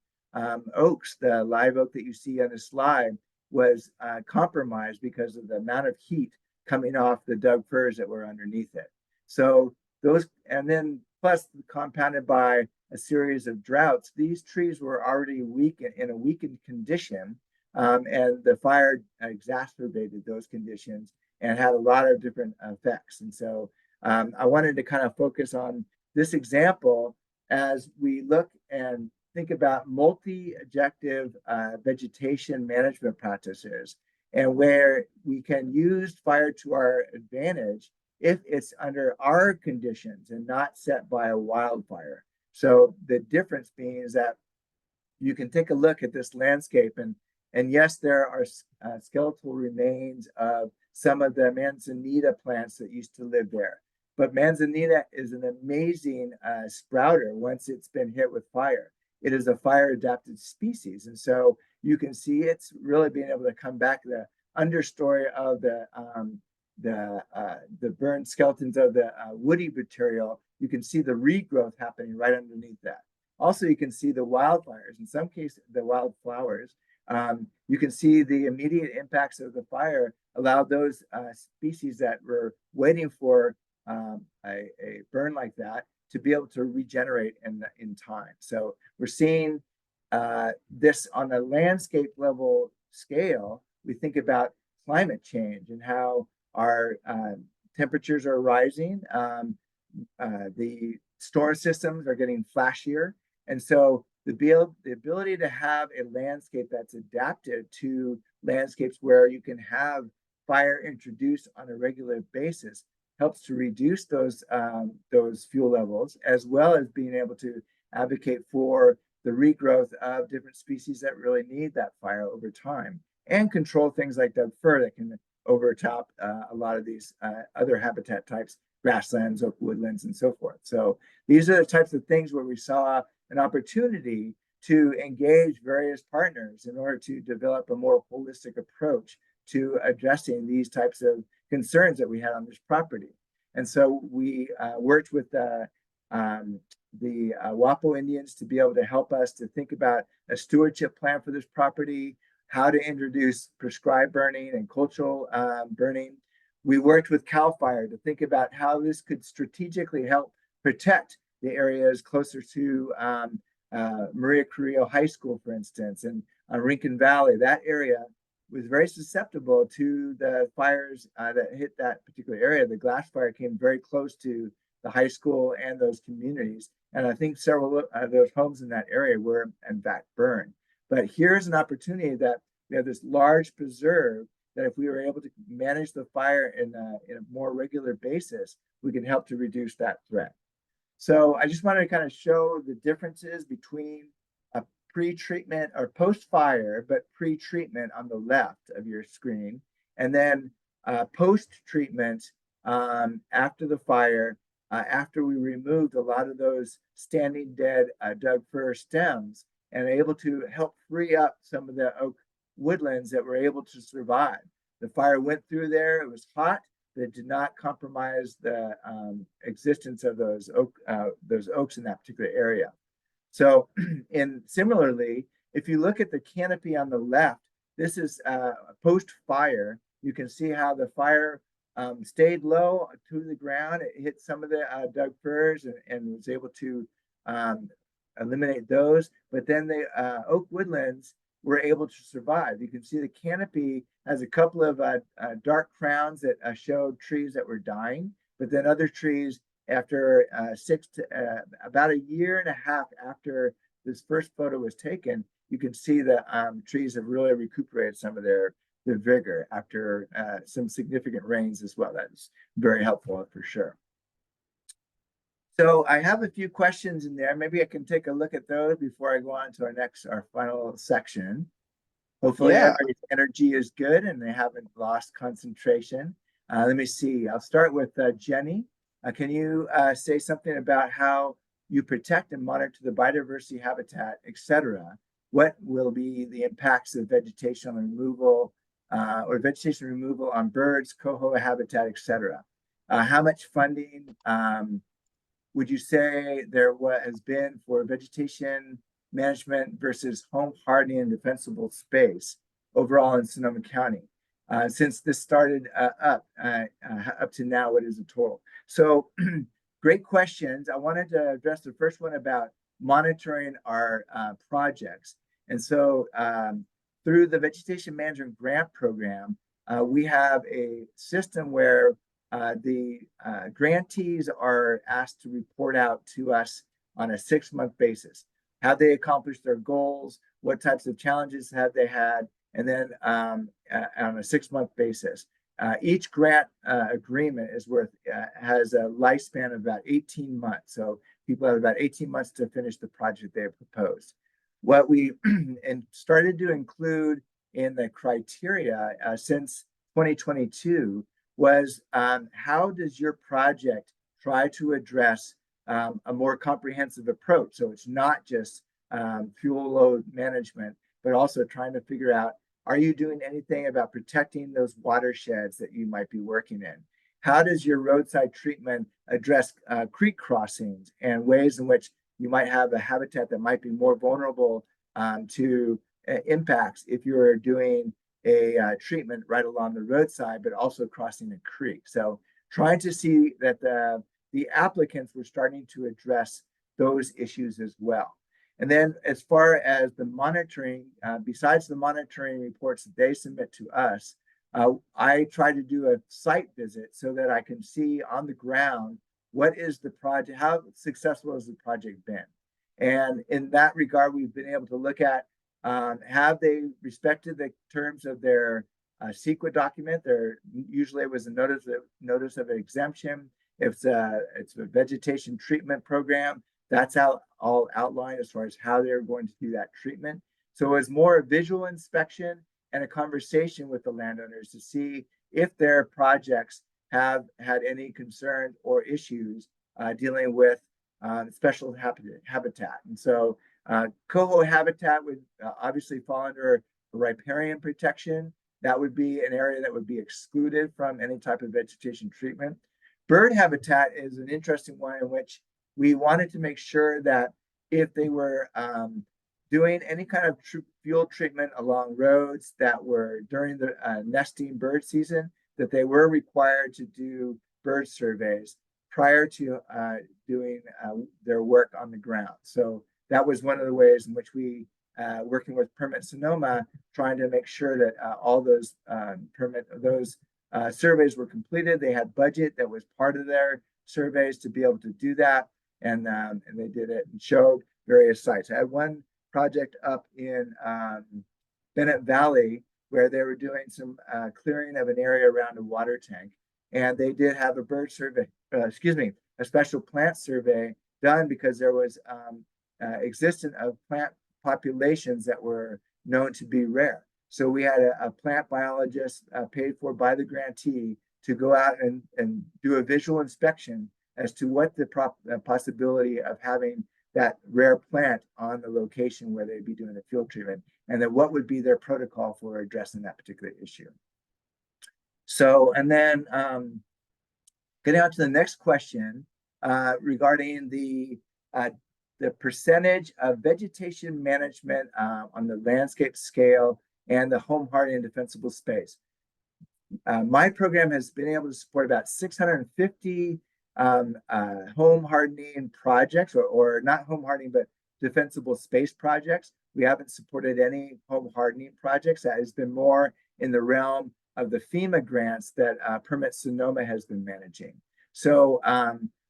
oaks. The live oak that you see on the slide was compromised because of the amount of heat coming off the Doug firs that were underneath it. So those, and then plus compounded by a series of droughts, these trees were already weak in a weakened condition, and the fire exacerbated those conditions and had a lot of different effects. And so I wanted to kind of focus on this example as we look and think about multi-objective vegetation management practices, and where we can use fire to our advantage if it's under our conditions and not set by a wildfire. So the difference being is that you can take a look at this landscape, and yes, there are skeletal remains of some of the manzanita plants that used to live there. But manzanita is an amazing sprouter once it's been hit with fire. It is a fire-adapted species. And so you can see it's really being able to come back. The understory of the burned skeletons of the woody material, you can see the regrowth happening right underneath that. Also, you can see the wildfires, in some cases, the wildflowers. You can see the immediate impacts of the fire allowed those species that were waiting for a burn like that to be able to regenerate in time. So we're seeing this on a landscape level scale. We think about climate change and how our temperatures are rising. The storm systems are getting flashier. And so the ability to have a landscape that's adapted to landscapes where you can have fire introduced on a regular basis helps to reduce those fuel levels, as well as being able to advocate for the regrowth of different species that really need that fire over time, and control things like Doug fir that can overtop a lot of these other habitat types, grasslands, oak woodlands, and so forth. So these are the types of things where we saw an opportunity to engage various partners in order to develop a more holistic approach to addressing these types of concerns that we had on this property. And so we worked with the Wapo Indians to be able to help us to think about a stewardship plan for this property, how to introduce prescribed burning and cultural burning. We worked with CAL FIRE to think about how this could strategically help protect the areas closer to Maria Carrillo High School, for instance, and Rincon Valley. That area was very susceptible to the fires that hit that particular area. The glass fire came very close to the high school and those communities. And I think several of those homes in that area were in fact burned. But here's an opportunity that we have this large preserve that if we were able to manage the fire in a more regular basis, we can help to reduce that threat. So I just wanted to kind of show the differences between a pre-treatment or post-fire, but pre-treatment on the left of your screen, and then post-treatment after the fire, after we removed a lot of those standing dead Doug fir stems and able to help free up some of the oak woodlands that were able to survive. The fire went through there, it was hot, but it did not compromise the existence of those oaks in that particular area. So, and similarly, if you look at the canopy on the left, this is post-fire. You can see how the fire stayed low to the ground. It hit some of the Doug firs and was able to eliminate those. But then the oak woodlands were able to survive. You can see the canopy has a couple of dark crowns that showed trees that were dying, but then other trees after about a year and a half after this first photo was taken, you can see the trees have really recuperated some of their vigor after some significant rains as well. That's very helpful for sure. So I have a few questions in there. Maybe I can take a look at those before I go on to our final section. Hopefully everybody's energy is good and they haven't lost concentration. Let me see. I'll start with Jenny. Can you say something about how you protect and monitor the biodiversity habitat, etc.? What will be the impacts of vegetation removal or vegetation removal on birds, coho habitat, etc.? How much funding would you say there has been for vegetation management versus home hardening and defensible space overall in Sonoma County? Since this started up to now, what is the total? So great questions. I wanted to address the first one about monitoring our projects. And so through the Vegetation Management Grant Program, we have a system where the grantees are asked to report out to us on a 6-month basis. Have they accomplished their goals? What types of challenges have they had? And then on a 6-month basis. Each grant agreement is has a lifespan of about 18 months. So people have about 18 months to finish the project they have proposed. What we started to include in the criteria since 2022 was how does your project try to address a more comprehensive approach? So it's not just fuel load management, but also trying to figure out, are you doing anything about protecting those watersheds that you might be working in? How does your roadside treatment address creek crossings and ways in which you might have a habitat that might be more vulnerable to impacts if you're doing a treatment right along the roadside, but also crossing a creek? So trying to see that the applicants were starting to address those issues as well. And then as far as the monitoring, besides the monitoring reports that they submit to us, I try to do a site visit so that I can see on the ground, what is the project, how successful has the project been? And in that regard, we've been able to look at, have they respected the terms of their CEQA document? Usually it was a notice of exemption. If it's a vegetation treatment program, that's all outlined as far as how they're going to do that treatment. So it was more a visual inspection and a conversation with the landowners to see if their projects have had any concerns or issues dealing with special habitat. And so coho habitat would obviously fall under riparian protection. That would be an area that would be excluded from any type of vegetation treatment. Bird habitat is an interesting one in which we wanted to make sure that if they were doing any kind of fuel treatment along roads that were during the nesting bird season, that they were required to do bird surveys prior to doing their work on the ground. So that was one of the ways in which we, working with Permit Sonoma, trying to make sure that all those surveys were completed. They had budget that was part of their surveys to be able to do that. And they did it and showed various sites. I had one project up in Bennett Valley where they were doing some clearing of an area around a water tank. And they did have a bird survey, a special plant survey done because there was existence of plant populations that were known to be rare. So we had a plant biologist paid for by the grantee to go out and do a visual inspection as to what the possibility of having that rare plant on the location where they'd be doing the field treatment, and then what would be their protocol for addressing that particular issue. So, and then getting on to the next question regarding the percentage of vegetation management on the landscape scale and the home hardening and defensible space. My program has been able to support about 650 home hardening projects, or not home hardening, but defensible space projects. We haven't supported any home hardening projects. That has been more in the realm of the FEMA grants that Permit Sonoma has been managing. So,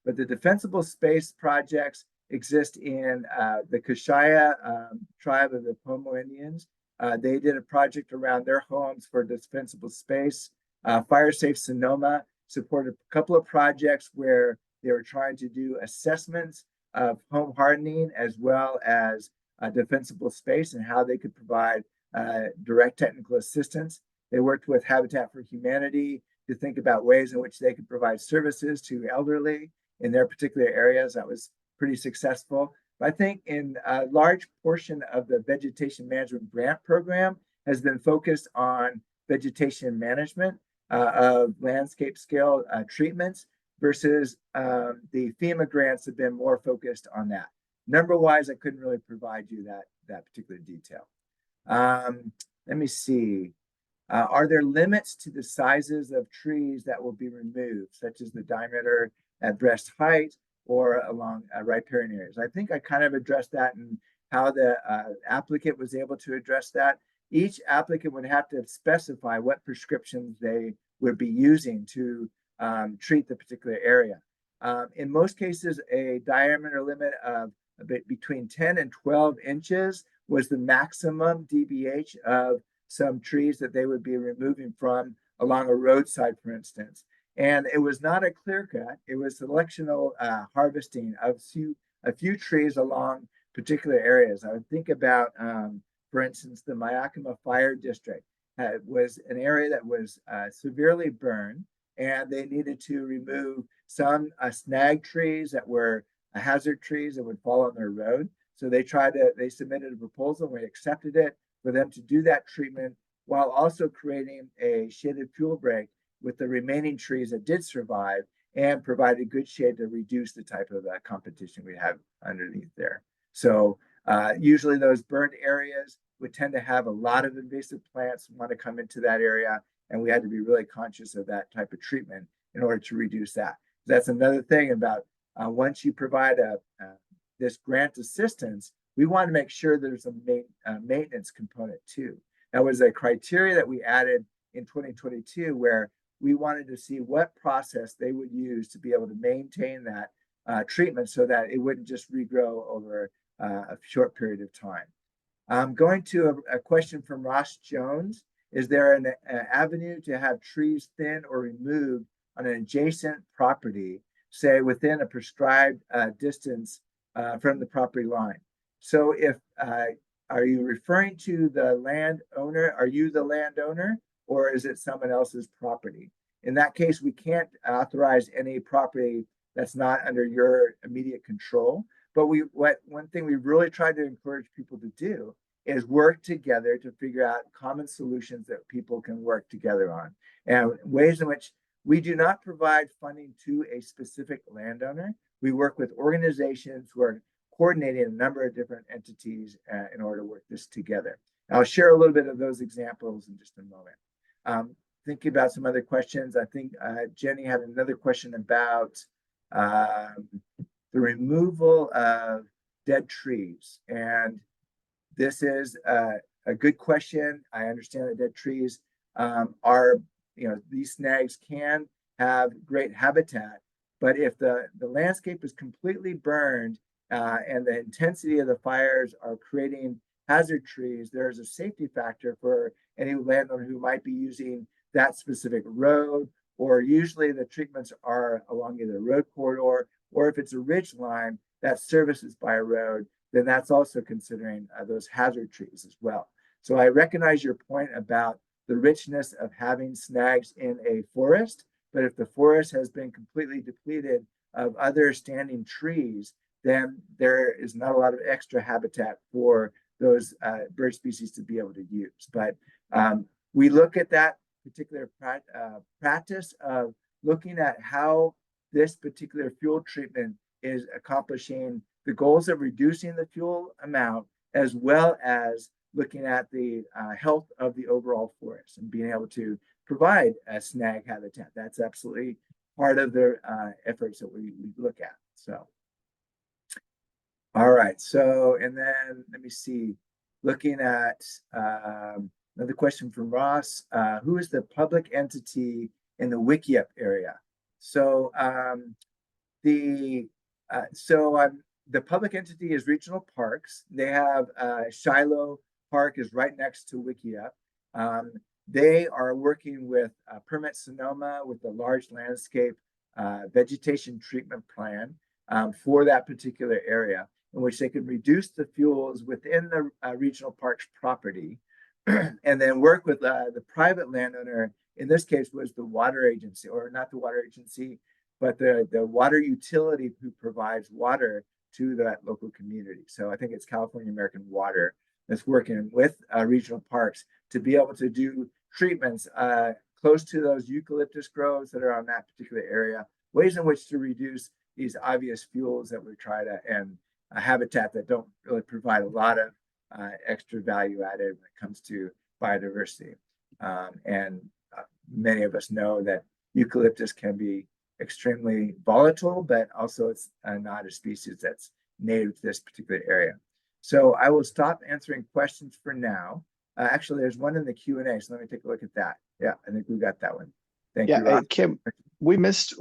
but the defensible space projects exist in the Kashaya tribe of the Pomo Indians. They did a project around their homes for defensible space. Fire Safe Sonoma supported a couple of projects where they were trying to do assessments of home hardening as well as defensible space and how they could provide direct technical assistance. They worked with Habitat for Humanity to think about ways in which they could provide services to elderly in their particular areas. That was pretty successful. But I think in a large portion of the vegetation management grant program has been focused on vegetation management of landscape scale treatments versus the FEMA grants have been more focused on that. Number wise, I couldn't really provide you that particular detail. Let me see. Are there limits to the sizes of trees that will be removed, such as the diameter at breast height or along riparian areas? I think I kind of addressed that and how the applicant was able to address that. Each applicant would have to specify what prescriptions they would be using to treat the particular area. In most cases, a diameter limit of between 10 and 12 inches was the maximum DBH of some trees that they would be removing from along a roadside, for instance. And it was not a clear cut, it was selectional harvesting of a few trees along particular areas. I would think about, for instance, the Yakima Fire District was an area that was severely burned, and they needed to remove some snag trees that were hazard trees that would fall on their road. So they submitted a proposal, we accepted it for them to do that treatment while also creating a shaded fuel break with the remaining trees that did survive and provided good shade to reduce the type of competition we have underneath there. So usually those burned areas would tend to have a lot of invasive plants want to come into that area, and we had to be really conscious of that type of treatment in order to reduce that. That's another thing about once you provide this grant assistance, we want to make sure there's a maintenance component too. That was a criteria that we added in 2022 where we wanted to see what process they would use to be able to maintain that treatment so that it wouldn't just regrow over a short period of time. Going to a question from Ross Jones. Is there an avenue to have trees thinned or removed on an adjacent property, say within a prescribed distance from the property line? So if, are you referring to the landowner? Are you the landowner, or is it someone else's property? In that case, we can't authorize any property that's not under your immediate control. But one thing we really try to encourage people to do is work together to figure out common solutions that people can work together on. And ways in which we do not provide funding to a specific landowner. We work with organizations who are coordinating a number of different entities in order to work this together. I'll share a little bit of those examples in just a moment. Thinking about some other questions, I think Jenny had another question about the removal of dead trees. And this is a good question. I understand that dead trees are, these snags can have great habitat, but if the landscape is completely burned and the intensity of the fires are creating hazard trees, there's a safety factor for any landowner who might be using that specific road, or usually the treatments are along either a road corridor, or if it's a ridge line that services by a road, then that's also considering those hazard trees as well. So I recognize your point about the richness of having snags in a forest, but if the forest has been completely depleted of other standing trees, then there is not a lot of extra habitat for those bird species to be able to use. But we look at that particular practice of looking at how this particular fuel treatment is accomplishing the goals of reducing the fuel amount, as well as looking at the health of the overall forest and being able to provide a snag habitat. That's absolutely part of the efforts that we look at. So, All right. So, and then let me see, looking at another question from Ross. Who is the public entity in the Wickiup area? So the the public entity is Regional Parks. They have Shiloh Park is right next to Wickiup. They are working with Permit Sonoma with a large landscape vegetation treatment plan for that particular area, in which they can reduce the fuels within the regional parks property and then work with the private landowner. In this case was the water agency, or not the water agency, but the water utility who provides water to that local community. So I think it's California American Water that's working with regional parks to be able to do treatments close to those eucalyptus groves that are on that particular area, ways in which to reduce these obvious fuels that we try to, and a habitat that don't really provide a lot of extra value added when it comes to biodiversity. And many of us know that eucalyptus can be extremely volatile, but also it's not a species that's native to this particular area. So I will stop answering questions for now. Actually, there's one in the Q&A, so let me take a look at that. Yeah, I think we got that one. Thank you, Rob. Hey, Kim, we missed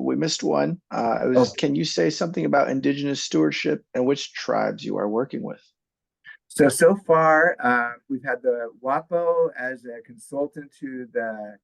one. Can you say something about indigenous stewardship and which tribes you are working with? So far, we've had the WAPO as a consultant to the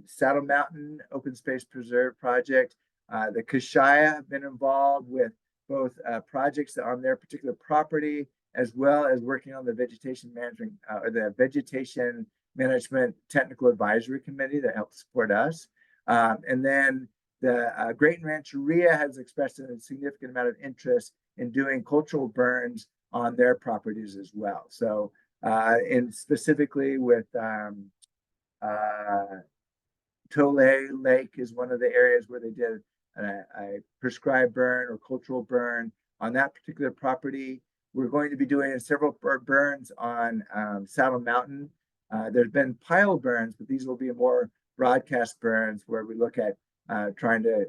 Saddle Mountain Open Space Preserve project. The Kashaya have been involved with both projects on their particular property, as well as working on the vegetation management or the vegetation management technical advisory committee that helps support us. And then the Great Rancheria has expressed a significant amount of interest in doing cultural burns on their properties as well. So, and specifically with Tole Lake is one of the areas where they did a prescribed burn or cultural burn on that particular property. We're going to be doing several burns on Saddle Mountain. There's been pile burns, but these will be more broadcast burns where we look at trying to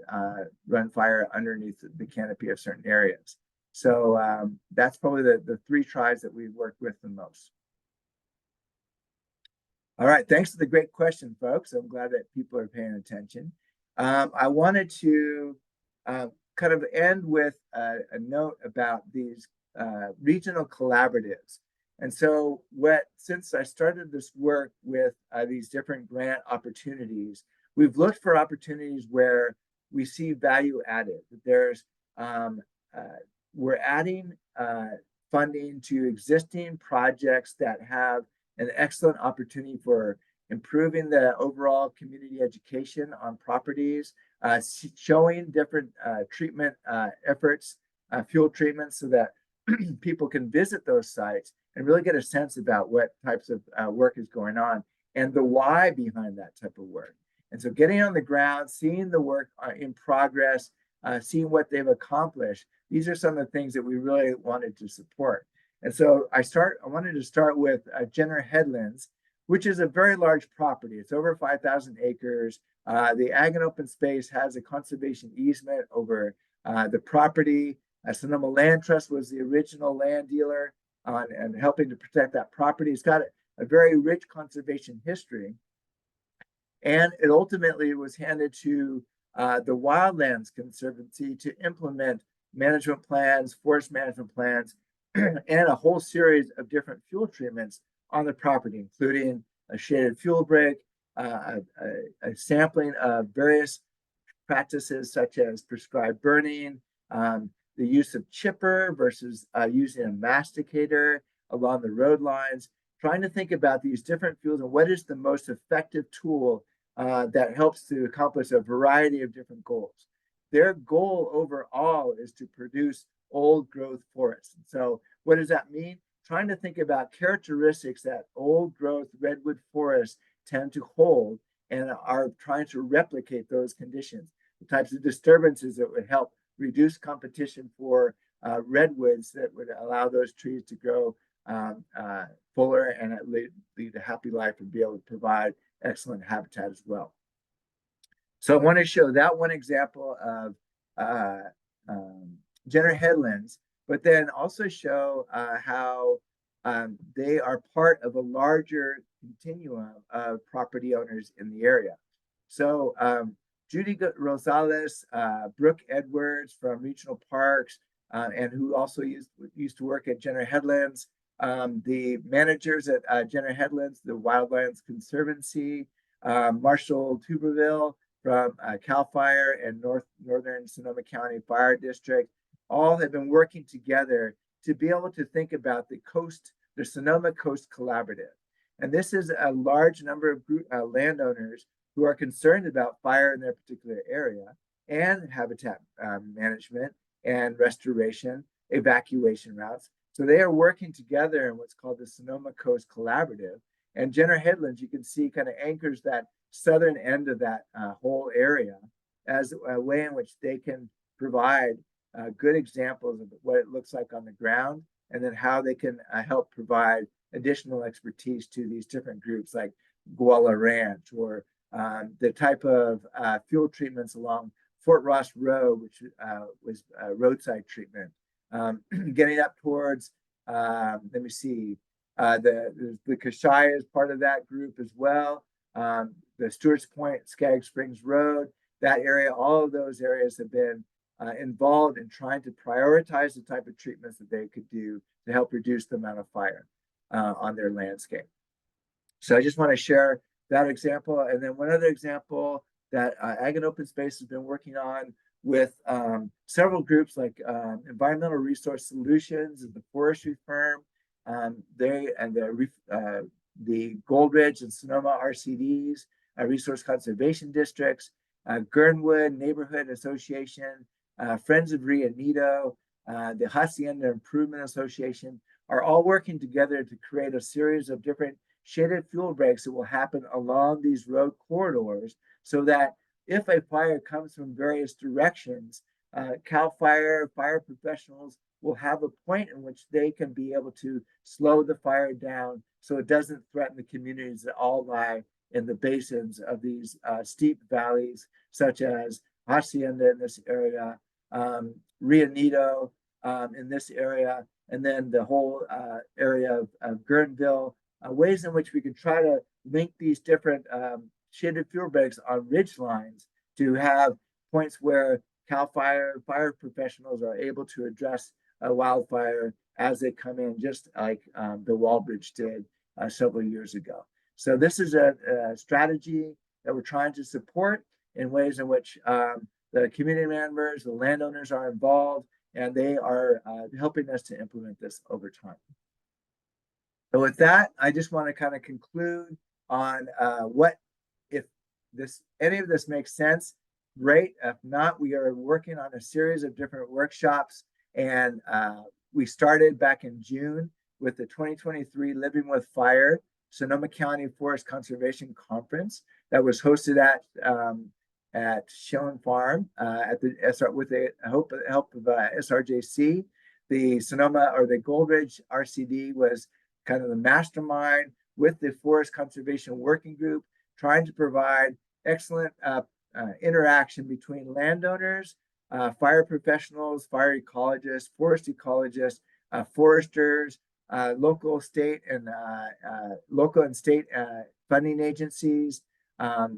run fire underneath the canopy of certain areas. So that's probably the three tribes that we've worked with the most. All right, thanks for the great question, folks. I'm glad that people are paying attention. I wanted to kind of end with a note about these regional collaboratives. And so since I started this work with these different grant opportunities, we've looked for opportunities where we see value added. There's we're adding funding to existing projects that have an excellent opportunity for improving the overall community education on properties, showing different treatment efforts, fuel treatments, so that people can visit those sites and really get a sense about what types of work is going on and the why behind that type of work. And so getting on the ground, seeing the work in progress, seeing what they've accomplished, these are some of the things that we really wanted to support. And so I wanted to start with Jenner Headlands, which is a very large property. It's over 5,000 acres. The Ag and Open Space has a conservation easement over the property. Sonoma Land Trust was the original land dealer and helping to protect that property. It's got a very rich conservation history. And it ultimately was handed to the Wildlands Conservancy to implement management plans, forest management plans, and a whole series of different fuel treatments on the property, including a shaded fuel break, a sampling of various practices such as prescribed burning, the use of chipper versus using a masticator along the road lines, trying to think about these different fuels and what is the most effective tool that helps to accomplish a variety of different goals. Their goal overall is to produce old growth forests. So what does that mean? Trying to think about characteristics that old growth redwood forests tend to hold and are trying to replicate those conditions, the types of disturbances that would help reduce competition for redwoods that would allow those trees to grow fuller and lead a happy life and be able to provide excellent habitat as well. So I want to show that one example of Jenner Headlands. but then also show how they are part of a larger continuum of property owners in the area. So Judy Rosales, Brooke Edwards from Regional Parks, and who also used to work at Jenner Headlands, the managers at Jenner Headlands, the Wildlands Conservancy, Marshall Tuberville from CAL FIRE and Northern Sonoma County Fire District, all have been working together to be able to think about the Sonoma Coast Collaborative. And this is a large number of landowners who are concerned about fire in their particular area and habitat management and restoration, evacuation routes. So they are working together in what's called the Sonoma Coast Collaborative. And Jenner Headlands, you can see, kind of anchors that southern end of that whole area as a way in which they can provide good examples of what it looks like on the ground, and then how they can help provide additional expertise to these different groups like Guala Ranch, or the type of fuel treatments along Fort Ross Road, which was roadside treatment. Getting up towards, let me see, the Kashaya is part of that group as well. The Stewart's Point, Skaggs Springs Road, that area, all of those areas have been involved in trying to prioritize the type of treatments that they could do to help reduce the amount of fire on their landscape. So I just want to share that example. And then one other example that Ag and Open Space has been working on with several groups like Environmental Resource Solutions, the forestry firm, they and the Goldridge and Sonoma RCDs, Resource Conservation Districts, Gernwood Neighborhood Association, Friends of Rio Neato, the Hacienda Improvement Association are all working together to create a series of different shaded fuel breaks that will happen along these road corridors, so that if a fire comes from various directions, CAL FIRE, fire professionals will have a point in which they can be able to slow the fire down so it doesn't threaten the communities that all lie in the basins of these steep valleys, such as Hacienda in this area, Rio Neato in this area, and then the whole area of Guerneville, ways in which we can try to link these different shaded fuel breaks on ridge lines to have points where CAL FIRE fire professionals are able to address a wildfire as they come in, just like the Walbridge did several years ago. So this is a strategy that we're trying to support in ways in which the community members, the landowners are involved, and they are helping us to implement this over time. So with that, I just want to kind of conclude on what, if any of this makes sense, great. If not, we are working on a series of different workshops, and we started back in June with the 2023 Living with Fire Sonoma County Forest Conservation Conference that was hosted at Schillen Farm at the with the help of SRJC. The Sonoma, or the Goldridge RCD, was kind of the mastermind with the Forest Conservation Working Group, trying to provide excellent interaction between landowners, fire professionals, fire ecologists, forest ecologists, foresters, local and state funding agencies,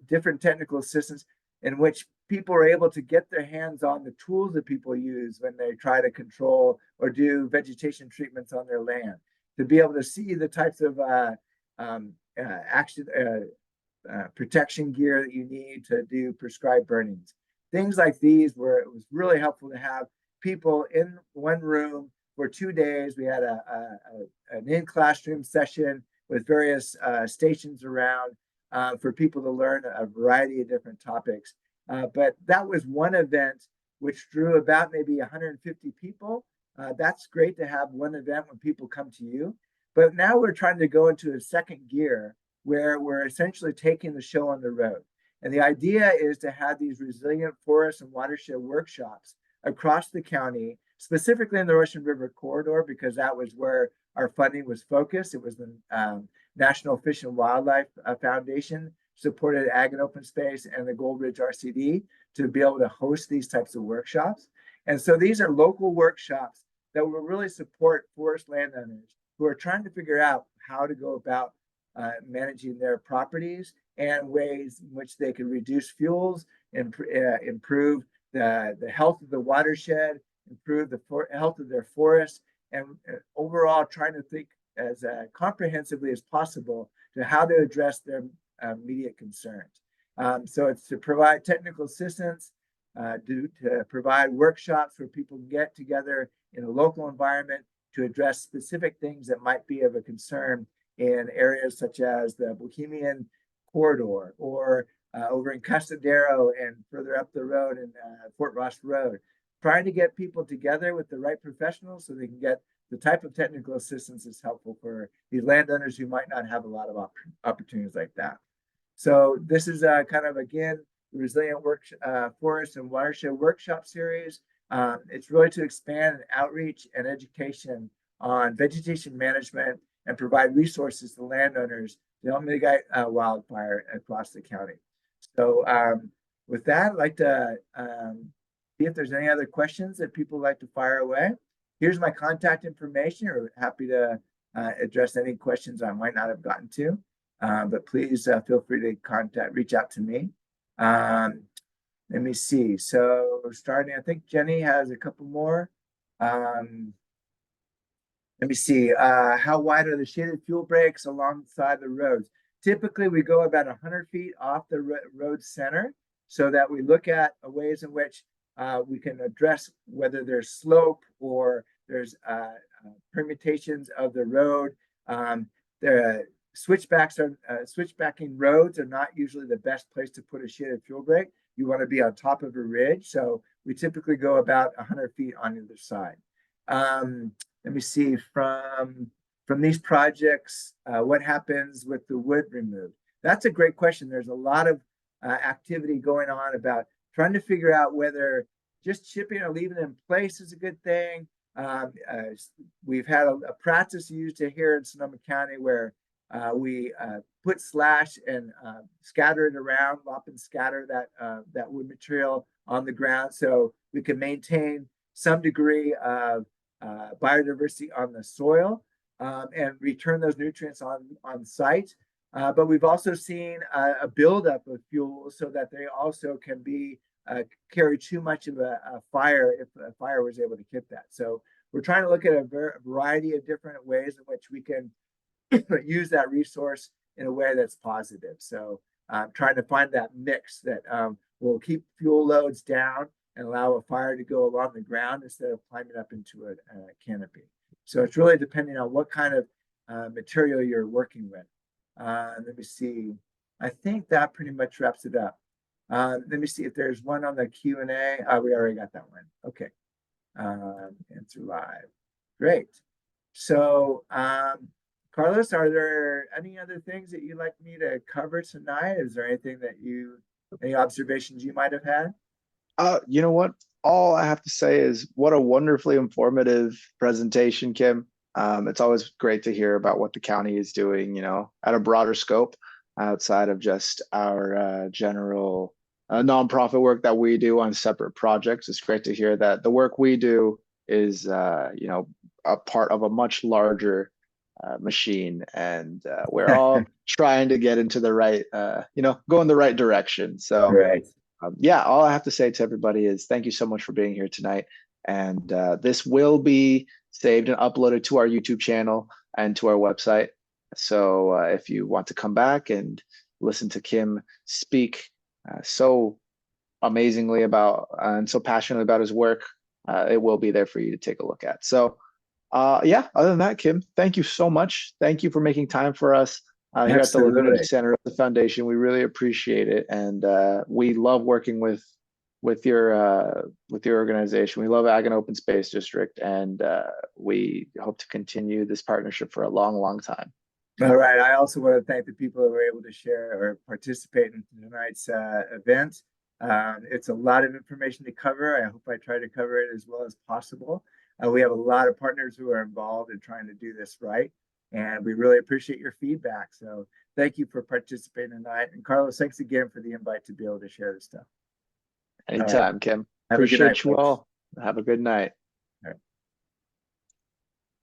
different technical assistance, in which people are able to get their hands on the tools that people use when they try to control or do vegetation treatments on their land, to be able to see the types of protection gear that you need to do prescribed burnings. Things like these, where it was really helpful to have people in one room for 2 days. We had an in-classroom session with various stations around for people to learn a variety of different topics. But that was one event which drew about maybe 150 people. That's great to have one event when people come to you. But now we're trying to go into a second gear where we're essentially taking the show on the road. And the idea is to have these resilient forest and watershed workshops across the county, specifically in the Russian River corridor, because that was where our funding was focused. It was the National Fish and Wildlife Foundation supported Ag and Open Space and the Goldridge RCD to be able to host these types of workshops. And so these are local workshops that will really support forest landowners who are trying to figure out how to go about managing their properties and ways in which they can reduce fuels, improve the health of the watershed, improve the health of their forests, and overall trying to think as comprehensively as possible to how to address their immediate concerns. So it's to provide technical assistance, to provide workshops where people can get together in a local environment to address specific things that might be of a concern in areas such as the Bohemian Corridor or over in Castadero and further up the road in Fort Ross Road, trying to get people together with the right professionals so they can get the type of technical assistance that's helpful for these landowners who might not have a lot of opportunities like that. So this is kind of, again, the Resilient Forest and Watershed Workshop Series. It's really to expand outreach and education on vegetation management and provide resources to landowners to help mitigate wildfire across the county. So with that, I'd like to see if there's any other questions that people would like to fire away. Here's my contact information. We're happy to address any questions I might not have gotten to, but please feel free to reach out to me. Let me see. So starting, I think Jenny has a couple more. Let me see. How wide are the shaded fuel breaks alongside the roads? Typically, we go about 100 feet off the road center so that we look at ways in which we can address whether there's slope or there's permutations of the road. The switchbacking roads are not usually the best place to put a shaded fuel break. You want to be on top of a ridge. So we typically go about 100 feet on either side. Let me see, from these projects, what happens with the wood removed? That's a great question. There's a lot of activity going on about trying to figure out whether just chipping or leaving it in place is a good thing. We've had a practice used here in Sonoma County where we put slash and scatter it around, lop and scatter that wood material on the ground so we can maintain some degree of biodiversity on the soil and return those nutrients on site. But we've also seen a buildup of fuel so that they also can be carry too much of a fire if a fire was able to hit that. So we're trying to look at a variety of different ways in which we can use that resource in a way that's positive. So trying to find that mix that will keep fuel loads down and allow a fire to go along the ground instead of climbing up into a canopy. So it's really depending on what kind of material you're working with. Let me see. I think that pretty much wraps it up. Let me see if there's one on the Q&A. We already got that one. Okay. Answer live. Great. So, Carlos, are there any other things that you'd like me to cover tonight? Is there anything that any observations you might have had? You know what? All I have to say is what a wonderfully informative presentation, Kim. It's always great to hear about what the county is doing, at a broader scope outside of just our general nonprofit work that we do on separate projects. It's great to hear that the work we do is, a part of a much larger machine, and we're all trying to get into the right, go in the right direction. So, right. Yeah, all I have to say to everybody is thank you so much for being here tonight. And this will be saved and uploaded to our YouTube channel and to our website. So if you want to come back and listen to Kim speak so amazingly about and so passionately about his work, it will be there for you to take a look at. So yeah, other than that, Kim, thank you so much. Thank you for making time for us here at the Laguna Center of the Foundation. We really appreciate it, and we love working with your organization. We love Ag and Open Space District, and we hope to continue this partnership for a long, long time. All right. I also want to thank the people who were able to share or participate in tonight's event. It's a lot of information to cover. I hope I try to cover it as well as possible. We have a lot of partners who are involved in trying to do this right, and we really appreciate your feedback. So thank you for participating tonight. And Carlos, thanks again for the invite to be able to share this stuff. Anytime, Kim. Have Appreciate a good night, you folks. all. Have a good night.